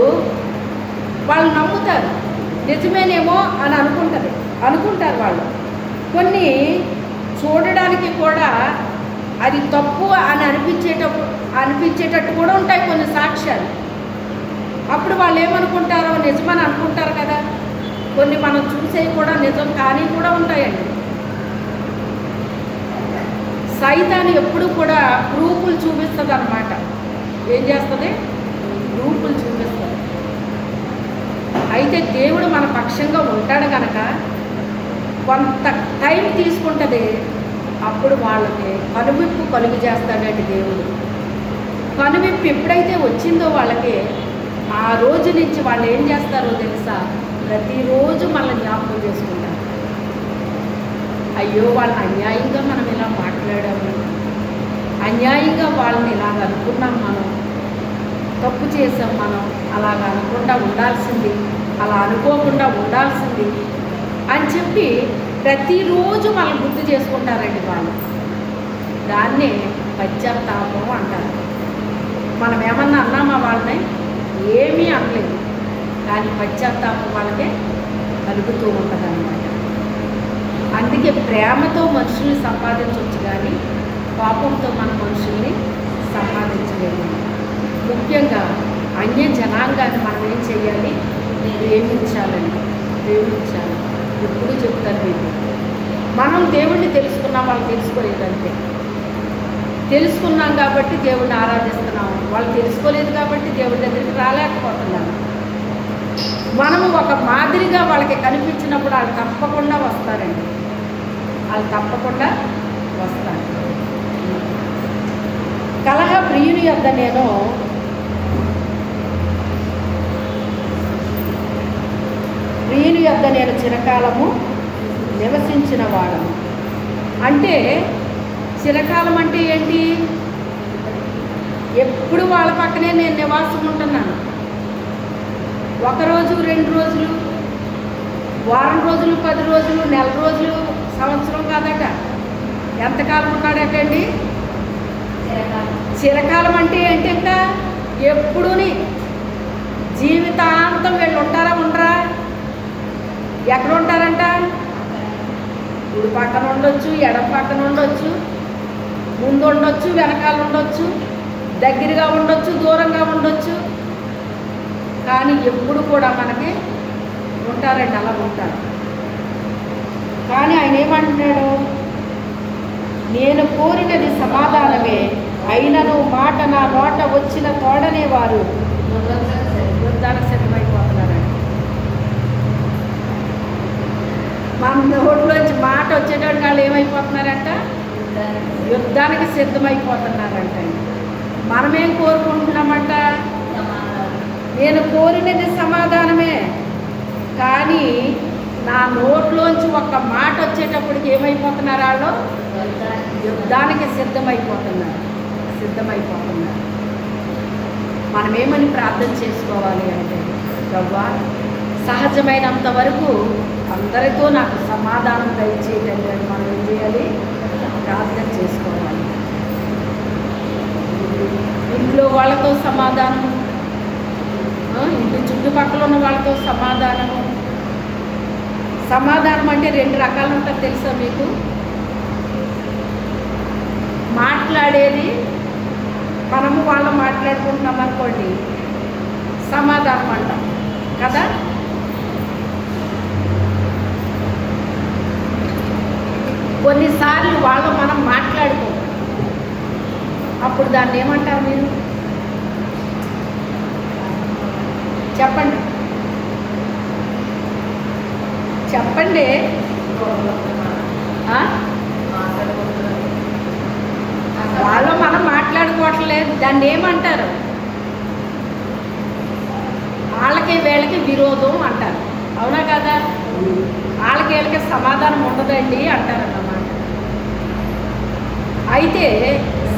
వాళ్ళు నమ్ముతారు, నిజమేనేమో అని అనుకుంటారు వాళ్ళు. కొన్ని చూడడానికి కూడా అది తప్పు అని అనిపించేటట్టు కూడా ఉంటాయి కొన్ని సాక్ష్యాలు. అప్పుడు వాళ్ళు ఏమనుకుంటారో నిజమని అనుకుంటారు కదా. కొన్ని మనం చూసేవి కూడా నిజం కానీ కూడా ఉంటాయండి. సైతాను ఎప్పుడు కూడా ప్రూఫ్లు చూపిస్తుంది అన్నమాట. ఏం చేస్తుంది? ప్రూఫ్లు చూపిస్తుంది. అయితే దేవుడు మన పక్షంగా ఉంటాడు కనుక కొంత టైం తీసుకుంటుంది. అప్పుడు వాళ్ళకి కనువిప్పు కలుగు చేస్తాడండి దేవుడు. కనువిప్పు ఎప్పుడైతే వచ్చిందో వాళ్ళకి, ఆ రోజు నుంచి వాళ్ళు ఏం చేస్తారో తెలుసా? ప్రతిరోజు మనల్ని జ్ఞాపకం చేసుకుంటారు. అయ్యో వాళ్ళని అన్యాయంగా మనం ఇలా మాట్లాడాము, అన్యాయంగా వాళ్ళని ఇలాగ అనుకున్నాం, మనం తప్పు చేసాం, మనం అలాగ అనకుండా ఉండాల్సింది, అలా అనుకోకుండా ఉండాల్సింది అని చెప్పి ప్రతిరోజు మనం గుర్తు చేసుకుంటారండి వాళ్ళు. దాన్నే పశ్చాత్తాపం అంటారు. మనం ఏమన్నా అన్నామా వాళ్ళని? ఏమీ అనలేదు, కానీ పశ్చాత్తాపం వాళ్ళకే కలుగుతూ ఉంటుంది అన్నమాట. అందుకే ప్రేమతో మనుషుల్ని సంపాదించవచ్చు, కానీ పాపంతో మన మనుషుల్ని సంపాదించలేము. ముఖ్యంగా అన్య జనాంగాన్ని మనం ఏం చేయాలి? ప్రేమించాలండి, ప్రేమించాలి. ఎప్పుడు చెప్తారు మీకు, మనం దేవుణ్ణి తెలుసుకున్నాం, వాళ్ళు తెలుసుకోలేదంతే. తెలుసుకున్నాం కాబట్టి దేవుడిని ఆరాధిస్తున్నాము, వాళ్ళు తెలుసుకోలేదు కాబట్టి దేవుడి దగ్గరికి రాలేకపోతున్నాము. మనము ఒక మాదిరిగా వాళ్ళకి కనిపించినప్పుడు వాళ్ళు తప్పకుండా వస్తారండి, వాళ్ళు తప్పకుండా వస్తారు. కలహ ప్రియుని యొద్ద నేను చిరకాలము నివసించిన వాడను. అంటే చిరకాలం అంటే ఏంటి? ఎప్పుడు వాళ్ళ పక్కనే నేను నివాసం ఉంటున్నాను. ఒకరోజు, 2 రోజులు, వారం రోజులు, 10 రోజులు, నెల రోజులు, సంవత్సరం కాదట. ఎంతకాలం ఉంటాడటండి? చిరకాలం అంటే ఏంటి? ఇంకా ఎప్పుడుని జీవితాంతం వీళ్ళు ఉంటారా ఉండరా? ఎక్కడ ఉంటారంట? కుడి పక్కన ఉండొచ్చు, ఎడమ పక్కన ఉండొచ్చు, ముందు ఉండొచ్చు, వెనకాల ఉండొచ్చు, దగ్గరగా ఉండొచ్చు, దూరంగా ఉండొచ్చు, కానీ ఎప్పుడు కూడా మనకి ఉంటారండి, అలా ఉంటారు. కానీ ఆయన ఏమంటున్నాడు? నేను కోరినది సమాధానమే, అయినను మాట నా నోట వచ్చిన తోడనే వారు యుద్ధానికి సిద్ధమైపోతున్నారండి. మన నోట్లోంచి మాట వచ్చేటప్పుడు వాళ్ళు ఏమైపోతున్నారంట? యుద్ధానికి సిద్ధమైపోతున్నారంట. మనమేం కోరుకుంటున్నామంట? నేను కోరినది సమాధానమే, కానీ నా నోట్లోంచి ఒక్క మాట వచ్చేటప్పటికి ఏమైపోతున్నారు? వాళ్ళు యుద్ధానికి సిద్ధమైపోతున్నారు. మనమేమని ప్రార్థన చేసుకోవాలి అంటే, ప్రభువా సహజమైనంత వరకు అందరితో నాకు సమాధానం దయచేయండి అని మనం ఏం చేయాలి? ప్రార్థన చేసుకోవాలి. ఇంట్లో వాళ్ళతో సమాధానము, ఇంటి చుట్టుపక్కల ఉన్న వాళ్ళతో సమాధానము. సమాధానం అంటే 2 రకాలు ఉంటుంది తెలుసా మీకు? మాట్లాడేది మనము వాళ్ళు మాట్లాడుకుంటున్నాం అనుకోండి, సమాధానం అంటాం కదా. కొన్నిసార్లు వాళ్ళు మనం మాట్లాడుకో, అప్పుడు దాన్ని ఏమంటారు మీరు? చెప్పండి చెప్పండి. వాళ్ళు మనం మాట్లాడుకోవట్లేదు, దాన్ని ఏమంటారు? వాళ్ళకి వీళ్ళకి విరోధం అంటారు, అవునా కదా? వాళ్ళకి వీళ్ళకి సమాధానం ఉండదండి అంటారన్నమాట. అయితే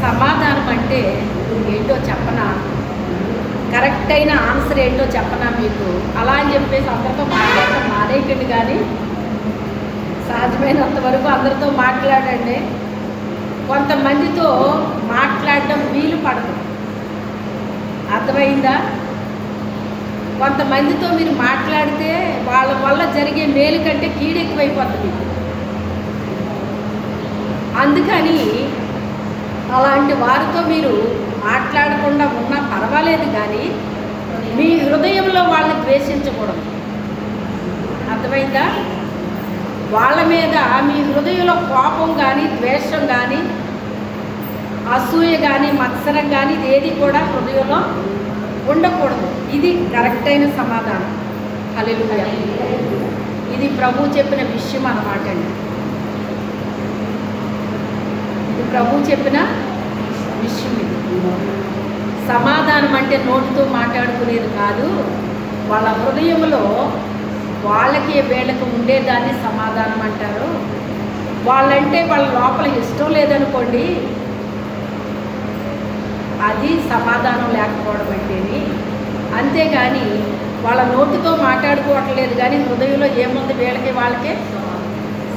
సమాధానం అంటే ఏంటో చెప్పనా? కరెక్ట్ అయిన ఆన్సర్ ఏంటో చెప్పనా మీకు? అలా అని చెప్పేసి అందరితో మాట్లాడటం మానేయకండి. కానీ సాధ్యమైనంత వరకు అందరితో మాట్లాడండి. కొంతమందితో మాట్లాడడం వీలు పడదు, అర్థమైందా? కొంతమందితో మీరు మాట్లాడితే వాళ్ళ వల్ల జరిగే మేలు కంటే కీడు ఎక్కువైపోతుంది. అందుకని అలాంటి వారితో మీరు మాట్లాడకుండా ఉన్నా పర్వాలేదు, కానీ మీ హృదయంలో వాళ్ళని ద్వేషించకూడదు, అర్థమైందా? వాళ్ళ మీద మీ హృదయంలో కోపం కానీ, ద్వేషం కానీ, అసూయ కానీ, మత్సరం కానీ ఏది కూడా హృదయంలో ఉండకూడదు. ఇది కరెక్ట్ అయిన సమాధానం. హల్లెలూయా. ఇది ప్రభు చెప్పిన విషయం అన్నమాట అండి. ఇది ప్రభు చెప్పిన విషయం. ఇది సమాధానం అంటే నోటితో మాట్లాడుకునేది కాదు, వాళ్ళ హృదయంలో వాళ్ళకి వీళ్ళకి ఉండేదాన్ని సమాధానం అంటారు. వాళ్ళంటే వాళ్ళ లోపల ఇష్టం లేదనుకోండి, అది సమాధానం లేకపోవడం అంటేని. అంతేగాని వాళ్ళ నోటితో మాట్లాడుకోవట్లేదు, కానీ హృదయంలో ఏముంది వీళ్ళకి వాళ్ళకే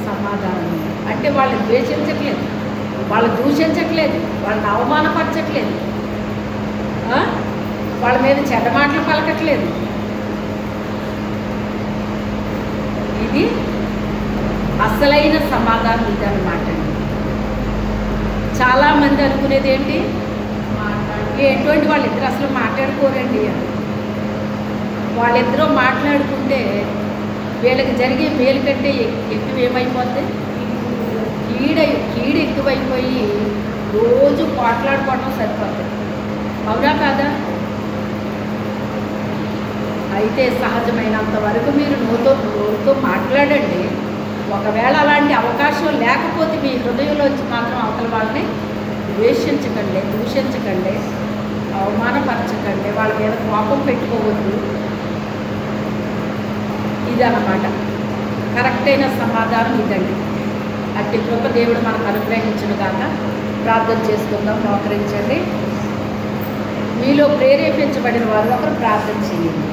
సమాధానం. అంటే వాళ్ళని ద్వేషించట్లేదు, వాళ్ళు దూషించట్లేదు, వాళ్ళని అవమానపరచట్లేదు, వాళ్ళ మీద చెడ్డ మాటలు పలకట్లేదు. ఇది అసలైన సమాధానం ఇదన్నమాట. చాలామంది అనుకునేది ఏంటి, ఎటువంటి వాళ్ళిద్దరు అసలు మాట్లాడుకోరండి అని. వాళ్ళిద్దరూ మాట్లాడుకుంటే వీళ్ళకి జరిగే మేలు కంటే ఎక్కువ ఏమైపోద్ది, కీడు ఎక్కువైపోయి రోజు మాట్లాడుకోవడం సరిపోతుంది. అవునా కాదా? అయితే సహజమైనంత వరకు మీరు నోటితో మాట్లాడండి. ఒకవేళ అలాంటి అవకాశం లేకపోతే మీ హృదయంలో మాత్రం అవతల వాళ్ళని ద్వేషించకండి, దూషించకండి, అవమానపరచకండి, వాళ్ళ మీద కోపం పెట్టుకోవద్దు. ఇదన్నమాట కరెక్ట్ అయిన సమాధానం ఇదండి. అట్టి కృప దేవుడు మనకు అనుగ్రహించును గాక. ప్రార్థన చేసుకుందాం, మోకరించండి. మీలో ప్రేరేపించబడిన వారు ఒకరు ప్రార్థన చేయండి.